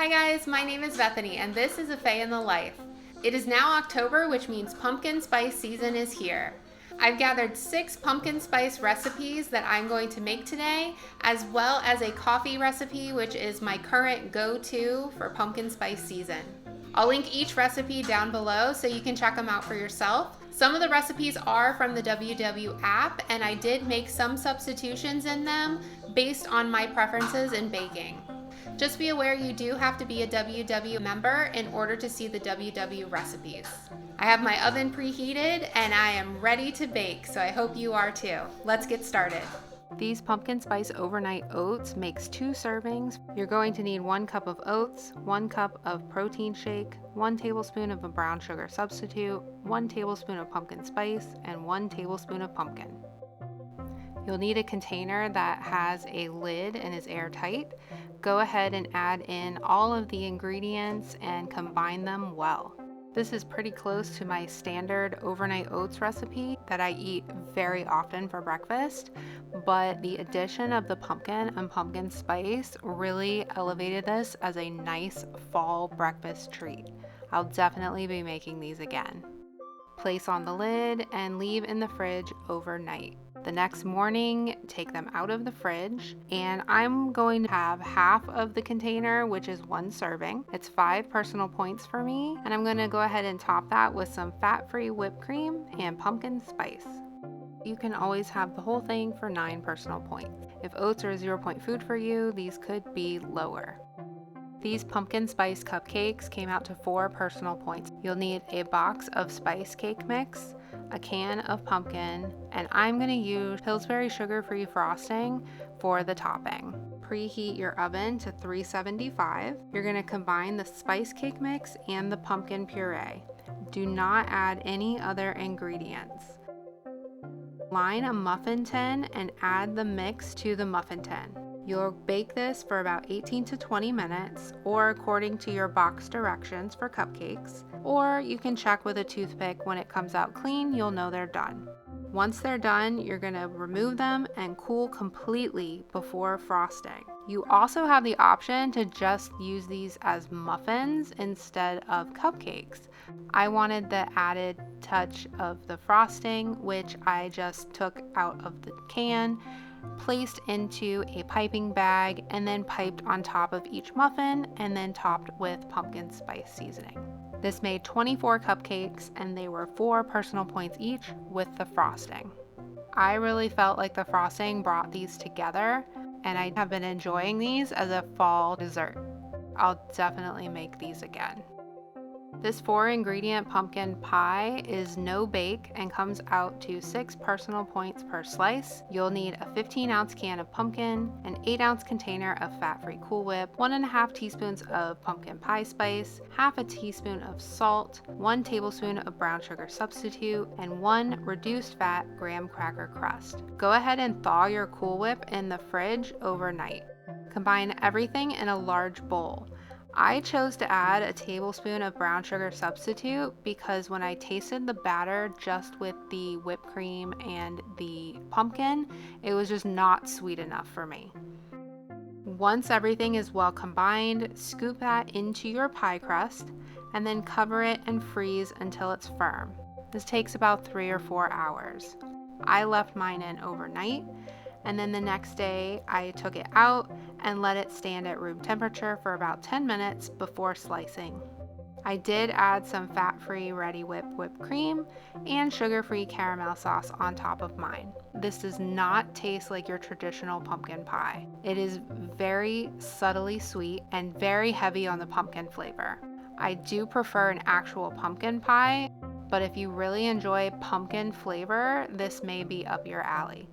Hi guys, my name is Bethany and this is a Faye in the Life. It is now October, which means pumpkin spice season is here. I've gathered 6 pumpkin spice recipes that I'm going to make today, as well as a coffee recipe, which is my current go-to for pumpkin spice season. I'll link each recipe down below so you can check them out for yourself. Some of the recipes are from the WW app, and I did make some substitutions in them based on my preferences in baking. Just be aware you do have to be a WW member in order to see the WW recipes. I have my oven preheated and I am ready to bake, so I hope you are too. Let's get started. These pumpkin spice overnight oats makes 2 servings. You're going to need 1 cup of oats, 1 cup of protein shake, 1 tablespoon of a brown sugar substitute, 1 tablespoon of pumpkin spice, and 1 tablespoon of pumpkin. You'll need a container that has a lid and is airtight. Go ahead and add in all of the ingredients and combine them well. This is pretty close to my standard overnight oats recipe that I eat very often for breakfast, but the addition of the pumpkin and pumpkin spice really elevated this as a nice fall breakfast treat. I'll definitely be making these again. Place on the lid and leave in the fridge overnight. The next morning, take them out of the fridge, and I'm going to have half of the container, which is 1 serving. It's 5 personal points for me, and I'm going to go ahead and top that with some fat-free whipped cream and pumpkin spice. You can always have the whole thing for 9 personal points. If oats are a 0-point food for you, these could be lower. These pumpkin spice cupcakes came out to 4 personal points. You'll need a box of spice cake mix, a can of pumpkin, and I'm going to use Pillsbury sugar-free frosting for the topping. Preheat your oven to 375. You're going to combine the spice cake mix and the pumpkin puree. Do not add any other ingredients. Line a muffin tin and add the mix to the muffin tin. You'll bake this for about 18 to 20 minutes, or according to your box directions for cupcakes, or you can check with a toothpick. When it comes out clean, you'll know they're done. Once they're done, you're going to remove them and cool completely before frosting. You also have the option to just use these as muffins instead of cupcakes. I wanted the added touch of the frosting, which I just took out of the can, placed into a piping bag, and then piped on top of each muffin and then topped with pumpkin spice seasoning. This made 24 cupcakes and they were 4 personal points each with the frosting. I really felt like the frosting brought these together, and I have been enjoying these as a fall dessert. I'll definitely make these again. This 4-ingredient pumpkin pie is no bake and comes out to 6 personal points per slice. You'll need a 15-ounce can of pumpkin, an 8-ounce container of fat-free Cool Whip, 1.5 teaspoons of pumpkin pie spice, half a teaspoon of salt, 1 tablespoon of brown sugar substitute, and 1 reduced fat graham cracker crust. Go ahead and thaw your Cool Whip in the fridge overnight. Combine everything in a large bowl. I chose to add a tablespoon of brown sugar substitute because when I tasted the batter just with the whipped cream and the pumpkin, it was just not sweet enough for me. Once everything is well combined, scoop that into your pie crust and then cover it and freeze until it's firm. This takes about 3 or 4 hours. I left mine in overnight, and then the next day I took it out and let it stand at room temperature for about 10 minutes before slicing. I did add some fat-free Ready Whip whipped cream and sugar-free caramel sauce on top of mine. This does not taste like your traditional pumpkin pie. It is very subtly sweet and very heavy on the pumpkin flavor. I do prefer an actual pumpkin pie, but if you really enjoy pumpkin flavor, this may be up your alley.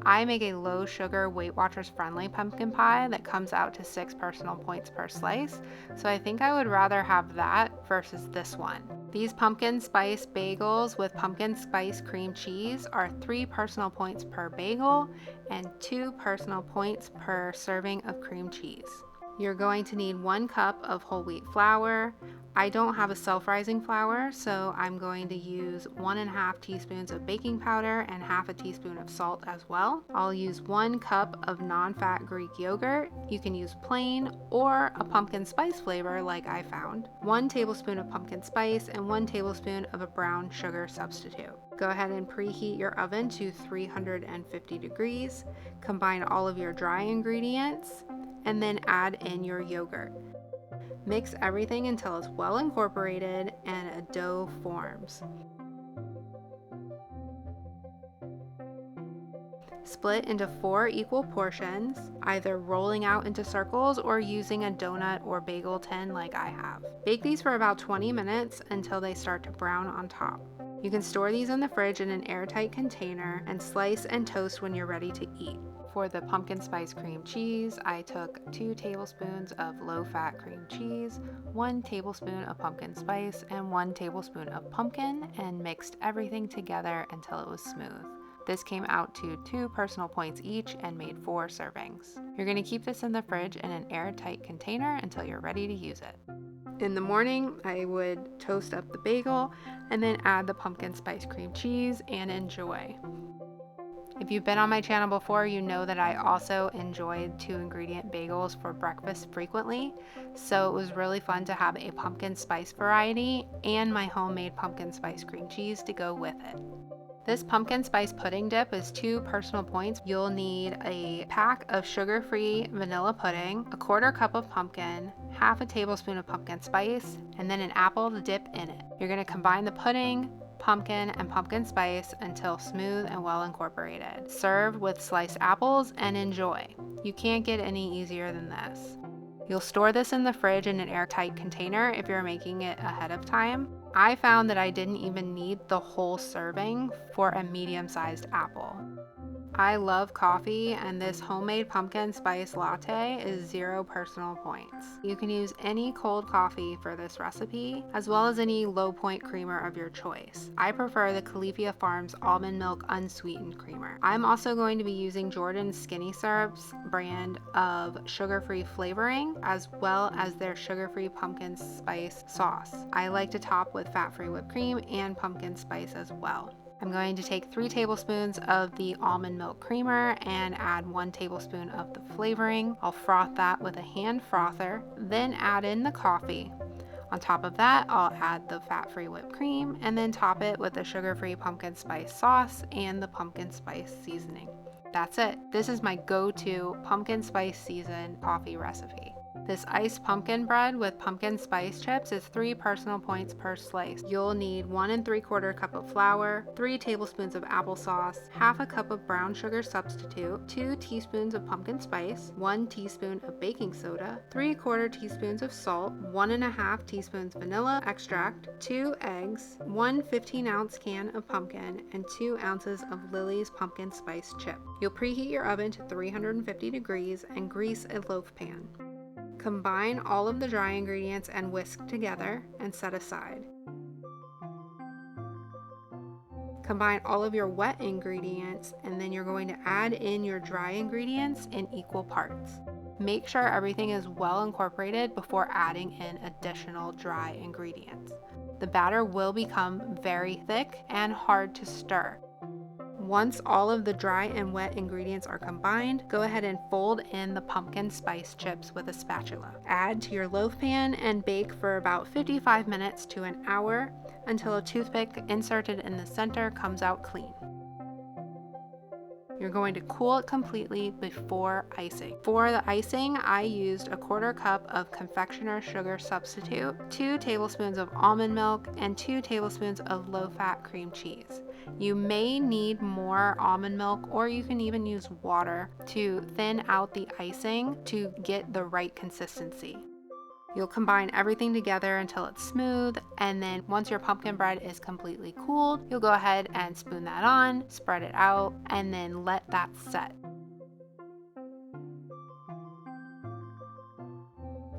I make a low sugar, Weight Watchers friendly pumpkin pie that comes out to 6 personal points per slice, so I think I would rather have that versus this one. These pumpkin spice bagels with pumpkin spice cream cheese are 3 personal points per bagel and 2 personal points per serving of cream cheese. You're going to need 1 cup of whole wheat flour, I don't have a self-rising flour, so I'm going to use 1.5 teaspoons of baking powder and half a teaspoon of salt as well. I'll use 1 cup of non-fat Greek yogurt. You can use plain or a pumpkin spice flavor like I found. 1 tablespoon of pumpkin spice and 1 tablespoon of a brown sugar substitute. Go ahead and preheat your oven to 350 degrees. Combine all of your dry ingredients and then add in your yogurt. Mix everything until it's well incorporated and a dough forms. Split into 4 equal portions, either rolling out into circles or using a donut or bagel tin like I have. Bake these for about 20 minutes until they start to brown on top. You can store these in the fridge in an airtight container and slice and toast when you're ready to eat. For the pumpkin spice cream cheese, I took 2 tablespoons of low-fat cream cheese, 1 tablespoon of pumpkin spice, and 1 tablespoon of pumpkin, and mixed everything together until it was smooth. This came out to 2 personal points each and made 4 servings. You're going to keep this in the fridge in an airtight container until you're ready to use it. In the morning, I would toast up the bagel and then add the pumpkin spice cream cheese and enjoy. If you've been on my channel before, you know that I also enjoyed 2-ingredient bagels for breakfast frequently, so it was really fun to have a pumpkin spice variety and my homemade pumpkin spice cream cheese to go with it. This pumpkin spice pudding dip is 2 personal points. You'll need a pack of sugar-free vanilla pudding, a 1/4 cup of pumpkin, half a tablespoon of pumpkin spice, and then an apple to dip in it. You're going to combine the pudding, pumpkin, and pumpkin spice until smooth and well incorporated. Serve with sliced apples and enjoy. You can't get any easier than this. You'll store this in the fridge in an airtight container if you're making it ahead of time. I found that I didn't even need the whole serving for a medium-sized apple. I love coffee, and this homemade pumpkin spice latte is 0 personal points. You can use any cold coffee for this recipe, as well as any low point creamer of your choice. I prefer the Califia Farms almond milk unsweetened creamer. I'm also going to be using Jordan's Skinny Syrups brand of sugar-free flavoring, as well as their sugar-free pumpkin spice sauce. I like to top with fat-free whipped cream and pumpkin spice as well. I'm going to take 3 tablespoons of the almond milk creamer and add 1 tablespoon of the flavoring. I'll froth that with a hand frother, then add in the coffee. On top of that, I'll add the fat-free whipped cream and then top it with the sugar-free pumpkin spice sauce and the pumpkin spice seasoning. That's it. This is my go-to pumpkin spice seasoned coffee recipe. This iced pumpkin bread with pumpkin spice chips is 3 personal points per slice. You'll need 1 3/4 cup of flour, 3 tablespoons of applesauce, half a cup of brown sugar substitute, 2 teaspoons of pumpkin spice, 1 teaspoon of baking soda, 3/4 teaspoons of salt, 1.5 teaspoons vanilla extract, 2 eggs, 1 15-ounce can of pumpkin, and 2 ounces of Lily's pumpkin spice chip. You'll preheat your oven to 350 degrees and grease a loaf pan. Combine all of the dry ingredients and whisk together and set aside. Combine all of your wet ingredients and then you're going to add in your dry ingredients in equal parts. Make sure everything is well incorporated before adding in additional dry ingredients. The batter will become very thick and hard to stir. Once all of the dry and wet ingredients are combined, go ahead and fold in the pumpkin spice chips with a spatula. Add to your loaf pan and bake for about 55 minutes to an hour until a toothpick inserted in the center comes out clean. You're going to cool it completely before icing. For the icing, I used a 1/4 cup of confectioner sugar substitute, 2 tablespoons of almond milk, and 2 tablespoons of low-fat cream cheese. You may need more almond milk, or you can even use water to thin out the icing to get the right consistency. You'll combine everything together until it's smooth, and then once your pumpkin bread is completely cooled, you'll go ahead and spoon that on, spread it out, and then let that set.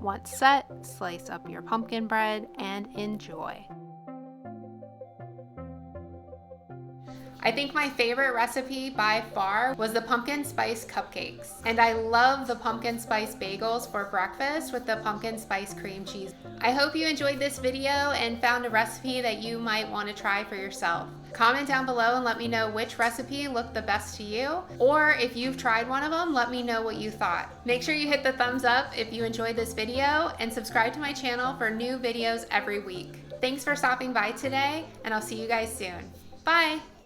Once set, slice up your pumpkin bread and enjoy. I think my favorite recipe by far was the pumpkin spice cupcakes. And I love the pumpkin spice bagels for breakfast with the pumpkin spice cream cheese. I hope you enjoyed this video and found a recipe that you might want to try for yourself. Comment down below and let me know which recipe looked the best to you, or if you've tried one of them, let me know what you thought. Make sure you hit the thumbs up if you enjoyed this video and subscribe to my channel for new videos every week. Thanks for stopping by today, and I'll see you guys soon. Bye!